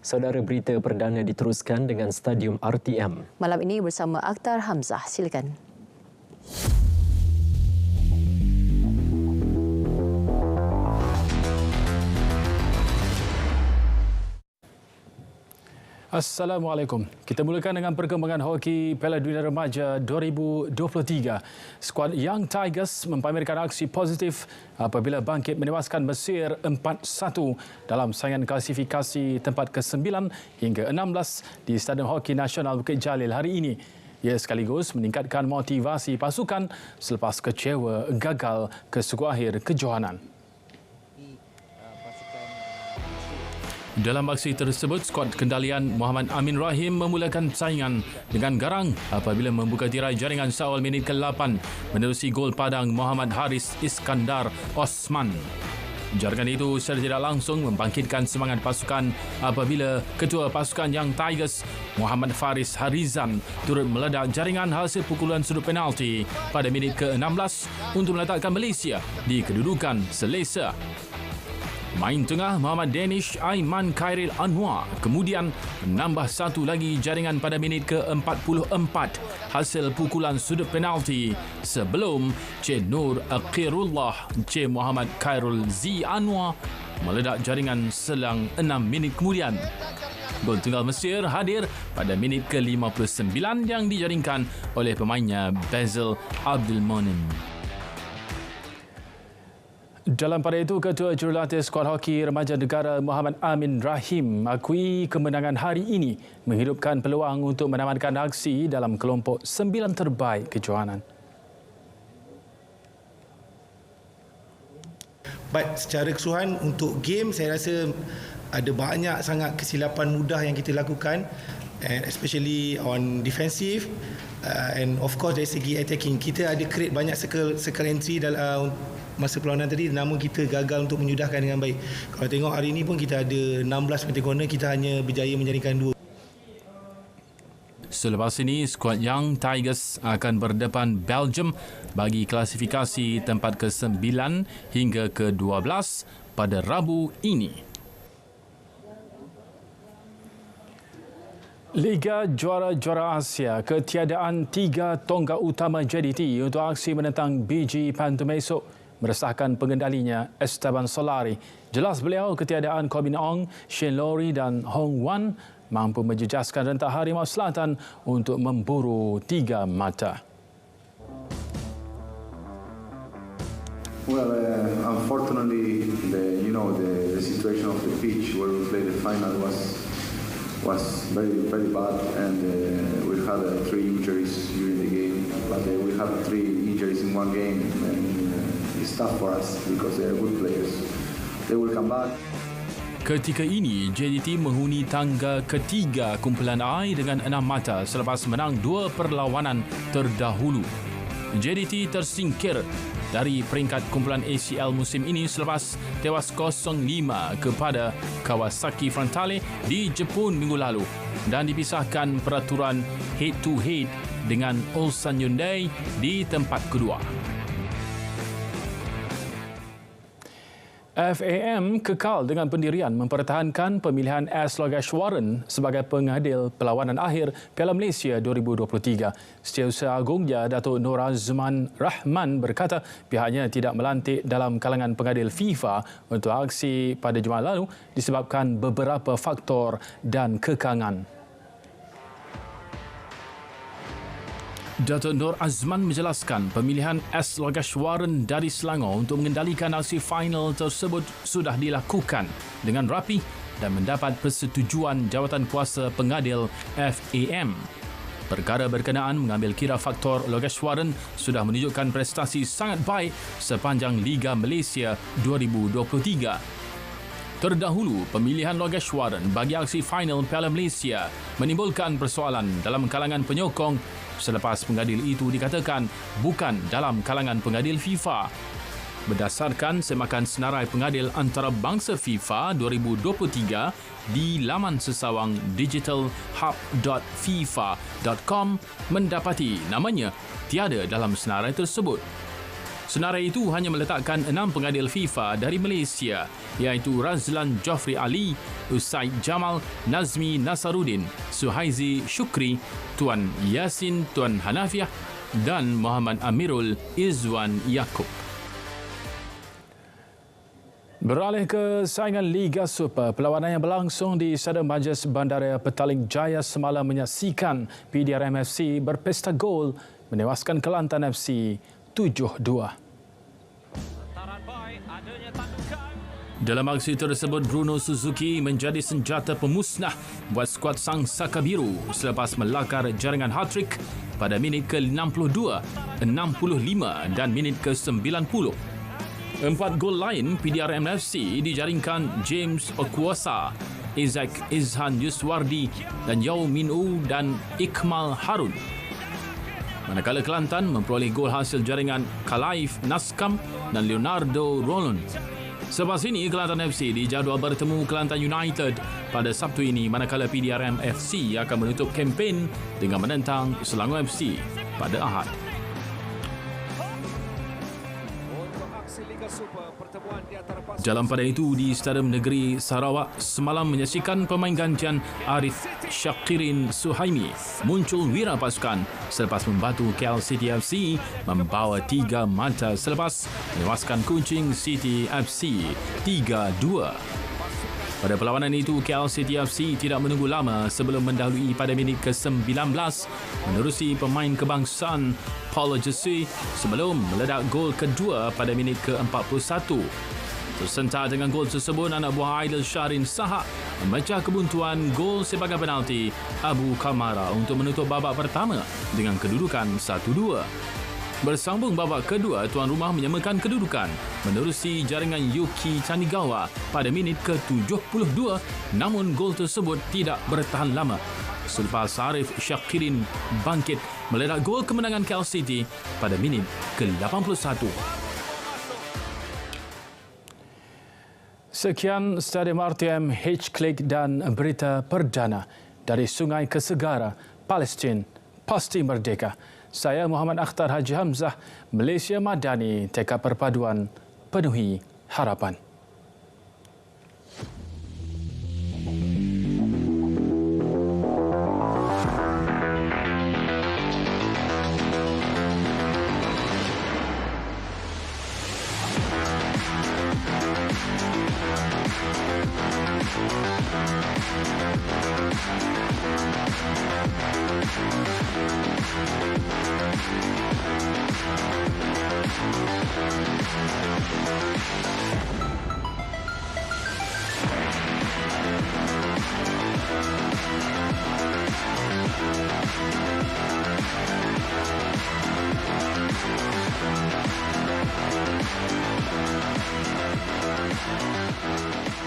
Saudara, berita perdana diteruskan dengan Stadium RTM. Malam ini bersama Akhtar Hamzah. Silakan. Assalamualaikum. Kita mulakan dengan perkembangan hoki Piala Dunia Remaja 2023. Skuad Young Tigers mempamerkan aksi positif apabila bangkit menewaskan Mesir 4-1 dalam saingan klasifikasi tempat ke-9 hingga 16 di Stadium Hoki Nasional Bukit Jalil hari ini. Ia sekaligus meningkatkan motivasi pasukan selepas kecewa gagal ke suku akhir kejohanan. Dalam aksi tersebut, skuad kendalian Muhammad Amin Rahim memulakan persaingan dengan garang apabila membuka tirai jaringan seawal minit ke-8 menerusi gol padang Muhammad Haris Iskandar Osman. Jaringan itu secara tidak langsung membangkitkan semangat pasukan apabila ketua pasukan Young Tigers Muhammad Faris Harizan turut meledak jaringan hasil pukulan sudut penalti pada minit ke-16 untuk meletakkan Malaysia di kedudukan selesa. Main tengah Muhammad Danish Aiman Khairil Anwar kemudian menambah satu lagi jaringan pada minit ke-44 hasil pukulan sudut penalti sebelum Cik Nur Akhirullah Cik Muhammad Khairul Z Anwar meledak jaringan selang 6 minit kemudian. Gol tunggal Mesir hadir pada minit ke-59 yang dijaringkan oleh pemainnya Basil Abdul Monem. Dalam pada itu, Ketua Jurulatih Skuad Hoki Remaja Negara Muhammad Amin Rahim akui kemenangan hari ini menghidupkan peluang untuk menamatkan aksi dalam kelompok 9 terbaik kejohanan. Secara keseluruhan untuk game, saya rasa ada banyak sangat kesilapan mudah yang kita lakukan, especially on defensive and of course dari segi attacking. Kita ada create banyak circle entry dalam masa perlawanan tadi, namun kita gagal untuk menyudahkan dengan baik. Kalau tengok hari ini pun kita ada 16 penalti corner, kita hanya berjaya menjaringkan 2. Selepas ini, skuad Young Tigers akan berdepan Belgium bagi klasifikasi tempat ke-9 hingga ke-12 pada Rabu ini. Liga Juara-Juara Asia, ketiadaan 3 tonggak utama JDT untuk aksi menentang BG Phantom esok meresahkan pengendalinya Esteban Solari. Jelas beliau ketiadaan Corbin Ong, Shane Lowry dan Hong Wan mampu menjejaskan rentak Harimau Selatan untuk memburu 3 mata. Well, unfortunately, the situation of the pitch where we played the final was very bad, and we had 3 injuries during the game. But we had 3 injuries in one game, and it's tough for us because they are good players. They will come back. Ketika ini, JDT menghuni tangga ketiga kumpulan I dengan 6 mata selepas menang 2 perlawanan terdahulu. JDT tersingkir dari peringkat kumpulan ACL musim ini selepas tewas 0-5 kepada Kawasaki Frontale di Jepun minggu lalu dan dipisahkan peraturan head-to-head dengan Ulsan Hyundai di tempat kedua. FAM kekal dengan pendirian mempertahankan pemilihan S. Logeshwaran sebagai pengadil perlawanan akhir Piala Malaysia 2023. Setiausaha Agungnya Datuk Nur Azman Rahman berkata pihaknya tidak melantik dalam kalangan pengadil FIFA untuk aksi pada Jumaat lalu disebabkan beberapa faktor dan kekangan. Datuk Nur Azman menjelaskan pemilihan S. Logeshwaran dari Selangor untuk mengendalikan aksi final tersebut sudah dilakukan dengan rapi dan mendapat persetujuan jawatan kuasa pengadil FAM. Perkara berkenaan mengambil kira faktor Logeshwaran sudah menunjukkan prestasi sangat baik sepanjang Liga Malaysia 2023. Terdahulu, pemilihan Logeshwaran bagi aksi final Piala Malaysia menimbulkan persoalan dalam kalangan penyokong selepas pengadil itu dikatakan bukan dalam kalangan pengadil FIFA. Berdasarkan semakan senarai pengadil antarabangsa FIFA 2023 di laman sesawang digitalhub.fifa.com mendapati namanya tiada dalam senarai tersebut. Senarai itu hanya meletakkan 6 pengadil FIFA dari Malaysia, iaitu Razlan Jofri Ali, Usaid Jamal, Nazmi Nasaruddin, Suhaizi Syukri, Tuan Yasin Tuan Hanafiah dan Muhammad Amirul Izwan Yaakob. Beralih ke saingan Liga Super, perlawanan yang berlangsung di Stadium Majlis Bandaraya Petaling Jaya semalam menyaksikan PDRM FC berpesta gol menewaskan Kelantan FC 7-2. Dalam aksi tersebut, Bruno Suzuki menjadi senjata pemusnah buat skuad Sang Saka Biru selepas melakar jaringan hat-trick pada minit ke-62, 65 dan minit ke-90. 4 gol lain PDRM FC dijaringkan James Okuasa, Isaac Izhan Yuswardi dan Yao Min U dan Ikmal Harun. Manakala Kelantan memperoleh gol hasil jaringan Kalaif Naskam dan Leonardo Rolon. Selepas ini, Kelantan FC dijadual bertemu Kelantan United pada Sabtu ini, manakala PDRM FC akan menutup kempen dengan menentang Selangor FC pada Ahad. Dalam pada itu, di Stadium Negeri Sarawak semalam menyaksikan pemain gantian Arif Syakirin Suhaimi muncul wira pasukan selepas membantu KL City FC membawa 3 mata selepas menewaskan Kuching City FC 3-2. Pada perlawanan itu, KL City FC tidak menunggu lama sebelum mendahului pada minit ke-19 menerusi pemain kebangsaan Paulo Jesui sebelum meledak gol kedua pada minit ke-41. Tersentak dengan gol tersebut, anak buah Aidil Syahrin Sahak memecah kebuntuan gol sebagai penalti Abu Kamara untuk menutup babak pertama dengan kedudukan 1-2. Bersambung babak kedua, tuan rumah menyamakan kedudukan menerusi jaringan Yuki Tanigawa pada minit ke-72, namun gol tersebut tidak bertahan lama selepas Arif Syakirin bangkit meledak gol kemenangan KL City pada minit ke-81. Sekian Stadium RTM H-Click dan berita perdana dari Sungai ke Segara, Palestin, pasti merdeka. Saya Muhammad Akhtar Haji Hamzah, Malaysia Madani, tekad perpaduan penuhi harapan.